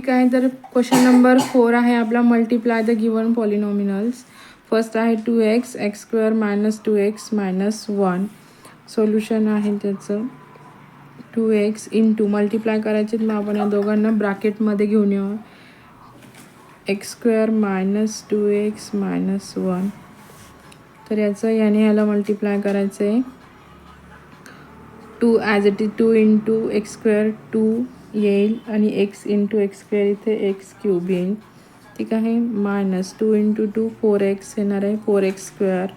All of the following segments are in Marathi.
ठीक आहे, तर क्वेश्चन नंबर 4 आहे आपला, मल्टिप्लाय द गिवन पॉलिनॉमिनल्स. फर्स्ट आहे 2x x square minus 2x minus 1. Solution आहे त्याचं 2x इंटू मल्टिप्लाय करायचे, मग आपण या दोघांना ब्रॅकेटमध्ये घेऊन येऊ. X square minus 2x minus 1. तर याचं याला मल्टिप्लाय करायचं आहे. 2 as it is 2 into x square 2 येईल आणि एक्स इंटू एक्स स्क्वेअर इथे एक्स क्यूब येईल. ठीक आहे, मायनस 2 इंटू 2 4x येणार आहे, 4x स्क्वेअर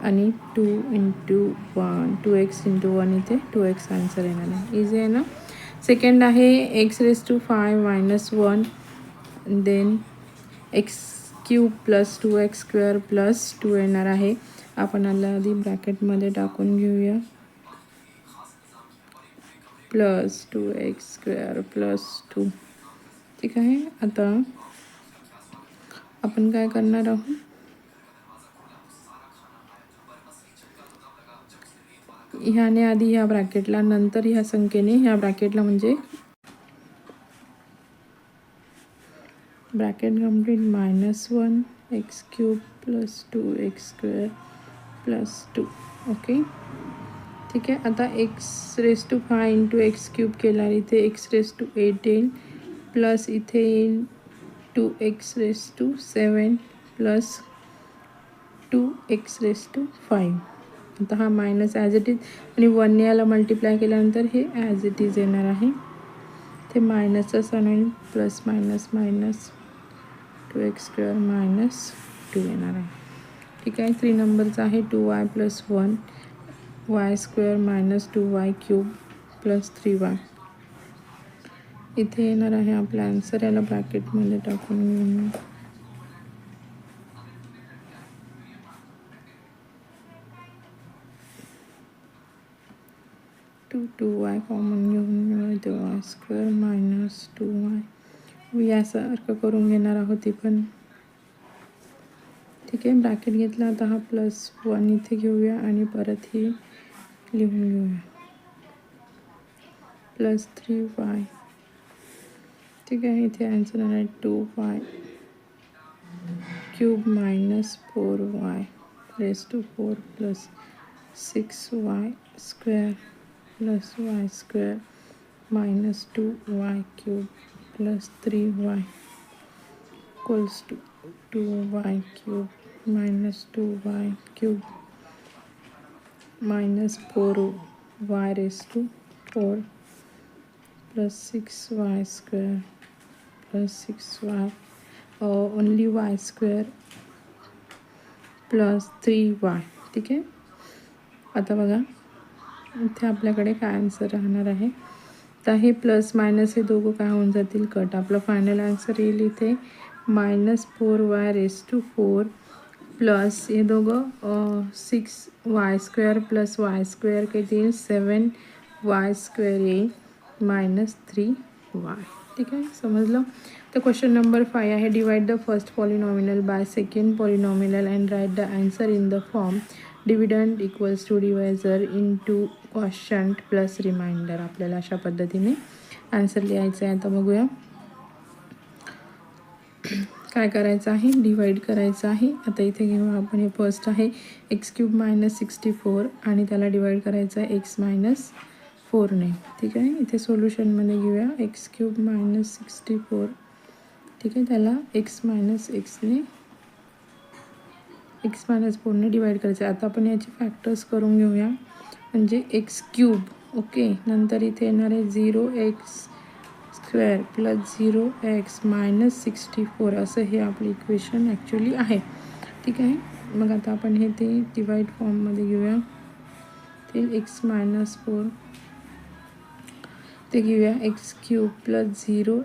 आणि 2 इंटू 1 2x इंटू 1 इथे 2x आन्सर येणार आहे. इझी आहे ना. सेकंड आहे x⁵ minus 1 then x cube plus 2x square plus 2 येणार आहे. आपण याला आधी ब्रॅकेटमध्ये टाकून घेऊया. Plus 2x square plus 2. ठीक आहे, आता आपण काय करणार आहोत, ह्याने आधी ह्या ब्रॅकेटला, नंतर ह्या संख्येने ह्या ब्रॅकेटला, म्हणजे bracket complete minus 1 x cube plus 2x square plus 2. Okay, ठीक आहे. आता x⁵ इंटू एक्स क्यूब केला, इथे x⁸ येईल प्लस इथे येईल 2x⁷ प्लस 2x⁵. आता हा मायनस ॲज इट इज आणि 1ने याला मल्टिप्लाय केल्यानंतर हे ॲज इट इज येणार आहे. ते मायनसचा साइन होईल, plus minus minus 2x square minus 2 येणार आहे. ठीक आहे, 3 नंबरचा आहे 2y plus 1 y square minus 2y cube plus 3y. इथे येणार आहे आपला आन्सर. याला ब्रॅकेटमध्ये टाकून घेऊन 2y कॉमन घेऊन इथे y स्क्वेअर मायनस 2y यासारखं करून घेणार आहोत ती पण. ठीक आहे, ब्रॅकेट घेतला. आता हा प्लस 1 इथे घेऊया आणि परत ही लिहून घेऊया प्लस 3y. ठीक आहे, इथे आन्सर आहे 2y cube minus 4y⁴ plus 6y square plus y square minus 2y cube plus 3y equals to 2y cube minus 2y cube minus 4y⁴ plus 6y square plus 6y only y square plus 3y. ठीक आहे, आता बघा इथे आपल्याकडे काय आन्सर राहणार आहे. तर हे प्लस मायनस हे दोघं काय होऊन जातील, कट. आपलं फायनल आन्सर येईल इथे मायनस 4y⁴ प्लस हे दोघं 6y square plus y square किती येईल 7y स्क्वेअर येईल मायनस 3y. ठीक आहे, समजलं. तर क्वेश्चन नंबर 5 आहे, divide the first polynomial by second polynomial and write the answer in the form dividend equals to divisor into quotient plus remainder. आपल्याला अशा पद्धतीने आन्सर लिहायचं आहे. आता बघूया काय करायचं आहे, डिवाइड करायचं आहे. आता इथे घेऊ आपण, हे फर्स्ट आहे एक्स क्यूब मायनस 64 आणि त्याला डिवाइड करायचं आहे x मायनस 4ने. ठीक आहे, इथे सोल्युशनमध्ये घेऊया एक्स क्यूब मायनस 64. ठीक आहे, त्याला x मायनस 4ने डिवाइड करायचं आहे. आता आपण याचे फॅक्टर्स करून घेऊया, म्हणजे एक्स क्यूब. ओके, नंतर इथे येणार आहे 0x square plus 0x minus 64 असं हे आपलं इक्वेशन ॲक्च्युली आहे. ठीक आहे, मग आता आपण हे ते डिवाइड फॉर्ममध्ये घेऊया. ते x मायनस 4 ते घेऊया x cube plus 0x⁴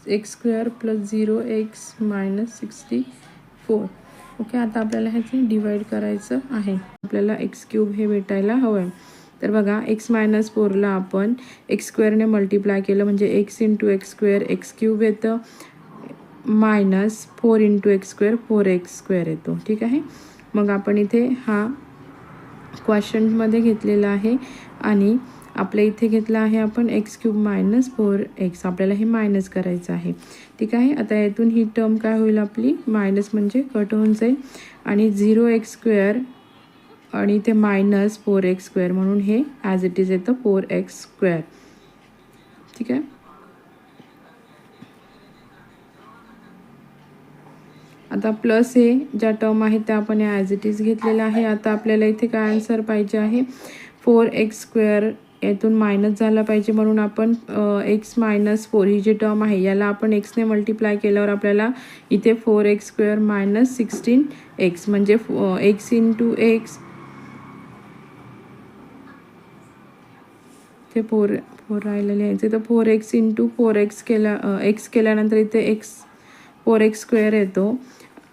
x square plus 0x minus 64. Okay, आता आपल्याला ह्याचे डिवाइड करायचं आहे. आपल्याला एक्स क्यूब हे भेटायला हवं आहे. तर बघा x मायनस 4ला आपण एक्स स्क्वेअरने मल्टिप्लाय केलं म्हणजे x into x square x cube येतं minus 4 into x square 4x square येतो. ठीक आहे, मग आपण इथे हा क्वॉशंटमध्ये घेतलेला आहे आणि आपल्या इथे घेतला आहे आपण x³ मायनस 4x, आपल्याला हे मायनस करायचं आहे. ठीक आहे. आता यातून ही टर्म काय होईल आपली, मायनस म्हणजे कट होऊन जाईल आणि 0x² आणि ते मायनस 4x² म्हणून हे ॲज इट इज येतं 4x². ठीक आहे. आता प्लस हे ज्या टर्म आहेत त्या आपण ॲज इट इज घेतलेलं आहे. आता आपल्याला इथे काय आन्सर पाहिजे आहे, 4x² यातून मायनस झाला पाहिजे म्हणून आपण x मायनस 4 ही जी टर्म आहे याला आपण xने मल्टिप्लाय केल्यावर आपल्याला इथे 4x² मायनस 16x म्हणजे x इंटू x, ते 4 राहिलेले यायचे तर 4x इंटू 4x x केल्यानंतर इथे x 4x² येतो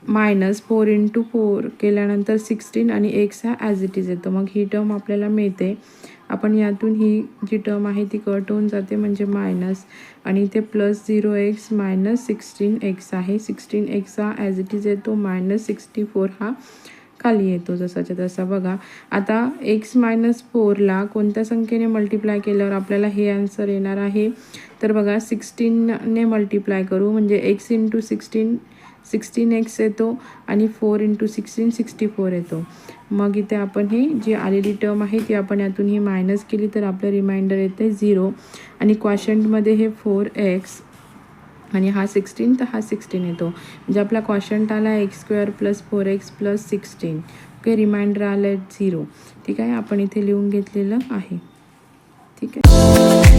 मायनस 4 इंटू 4 केल्यानंतर 16 आणि x हा ॲज इट इज येतो. मग ही टर्म आपल्याला मिळते. आपण यातून ही जी टर्म आहे ती कट होऊन जाते म्हणजे मायनस आणि इथे प्लस 0x मायनस 16x आहे. 16x हा ॲज इट इज येतो, मायनस 64 हा खाली येतो जसाच्या तसा. बघा आता x मायनस 4ला कोणत्या संख्येने मल्टिप्लाय केल्यावर आपल्याला हे आन्सर येणार आहे, तर बघा 16ने मल्टिप्लाय करू म्हणजे x इंटू 16x येतो आणि 4 इंटू 16 64 येतो. मग इथे आपण ही जी आलेली टर्म आहे ती आपण यातून ही मायनस केली तर आपलं रिमाइंडर येते 0 आणि क्वॉशंटमध्ये हे 4x आणि हा 16 तर हा 16 येतो म्हणजे आपला क्वॉशंट आला x² plus 4x plus 16. Okay, reminder आलं 0. ठीक आहे, आपण इथे लिहून घेतलेलं आहे. ठीक आहे.